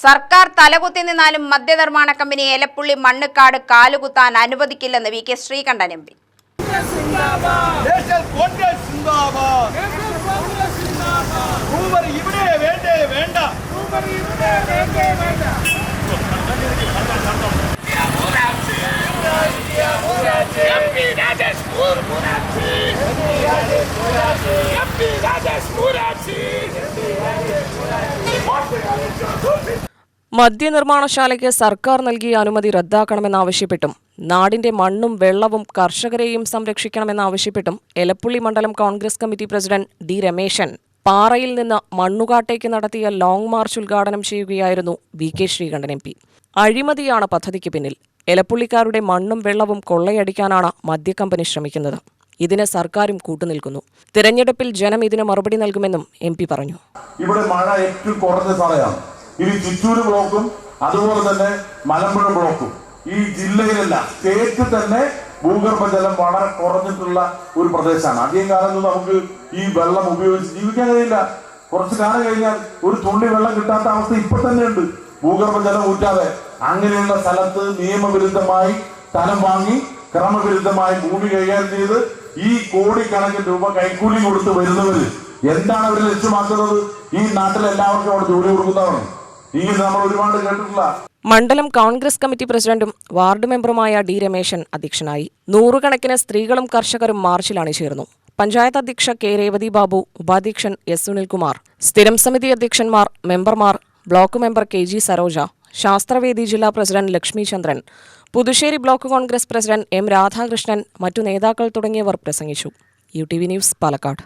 സർക്കാർ തലകുത്തി നിന്നാലും മദ്യനിർമ്മാണ കമ്പനി എലപ്പുള്ളി മണ്ണുകാട് കാലുകുത്താൻ അനുവദിക്കില്ലെന്ന് V K Sreekandan M P. മദ്യനിർമ്മാണശാലയ്ക്ക് സർക്കാർ നൽകിയ അനുമതി റദ്ദാക്കണമെന്നാവശ്യപ്പെട്ടും നാടിന്റെ മണ്ണും വെള്ളവും കർഷകരെയും സംരക്ഷിക്കണമെന്നാവശ്യപ്പെട്ടും എലപ്പുള്ളി മണ്ഡലം Congress committee president D Ramesan പാറയിൽ നിന്ന് മണ്ണുകാട്ടേക്ക് നടത്തിയ ലോങ് മാർച്ച് ഉദ്ഘാടനം ചെയ്യുകയായിരുന്നു V K Sreekandan M P. അഴിമതിയാണ് പദ്ധതിക്ക് പിന്നിൽ. എലപ്പുള്ളിക്കാരുടെ മണ്ണും വെള്ളവും കൊള്ളയടിക്കാനാണ് മദ്യക്കമ്പനി ശ്രമിക്കുന്നത്. ഇതിന് സർക്കാരും കൂട്ടുനിൽക്കുന്നു. തിരഞ്ഞെടുപ്പിൽ ജനം ഇതിന് മറുപടി നൽകുമെന്നും എം പി പറഞ്ഞു. ഇവിടെ മഴ ഏറ്റവും കുറഞ്ഞ സമയമാണ്. ഇനി ചിറ്റൂര് ബ്ലോക്കും അതുപോലെ തന്നെ മലമ്പുഴ ബ്ലോക്കും ഈ ജില്ലയിലല്ല സ്റ്റേറ്റ് തന്നെ ഭൂഗർഭജലം വളരെ കുറഞ്ഞിട്ടുള്ള ഒരു പ്രദേശമാണ്. അധികം കാലം നമുക്ക് ഈ വെള്ളം ഉപയോഗിച്ച് ജീവിക്കാൻ കഴിയില്ല. കുറച്ചു കാലം കഴിഞ്ഞാൽ ഒരു തുള്ളി വെള്ളം കിട്ടാത്ത അവസ്ഥ ഇപ്പൊ തന്നെ ഉണ്ട്. ഭൂഗർഭജലം ഊറ്റാതെ അങ്ങനെയുള്ള സ്ഥലത്ത് നിയമവിരുദ്ധമായി സ്ഥലം വാങ്ങി ക്രമവിരുദ്ധമായി ഭൂമി കൈകാര്യം ചെയ്ത് ഈ കോടിക്കണക്കിന് രൂപ കൈക്കൂലി കൊടുത്ത് വരുന്നവര് എന്താണ് അവർ ലക്ഷ്യമാക്കുന്നത്? ഈ നാട്ടിൽ എല്ലാവർക്കും അവിടെ ജോലി കൊടുക്കുന്നവരാണ്. ഇങ്ങനെ നമ്മൾ ഒരുപാട് കേട്ടിട്ടില്ല. മണ്ഡലം കോൺഗ്രസ് കമ്മിറ്റി പ്രസിഡന്റും വാർഡ് മെമ്പറുമായ ഡി രമേശൻ അധ്യക്ഷനായി. നൂറുകണക്കിന് സ്ത്രീകളും കർഷകരും മാർച്ചിൽ അണിചേർന്നു. പഞ്ചായത്ത് അധ്യക്ഷ കെ രേവതി ബാബു, ഉപാധ്യക്ഷൻ എസ് സുനിൽകുമാർ, സ്ഥിരം സമിതി അധ്യക്ഷന്മാർ, മെമ്പർമാർ, block member K G Saroja, Sasthravedi ജില്ലാ president Lakshmi Chandran, Puthussery block Congress president M Radhakrishnan, മറ്റു നേതാക്കൾ തുടങ്ങിയവർ പ്രസംഗിച്ചു. UTV news, Palakkad.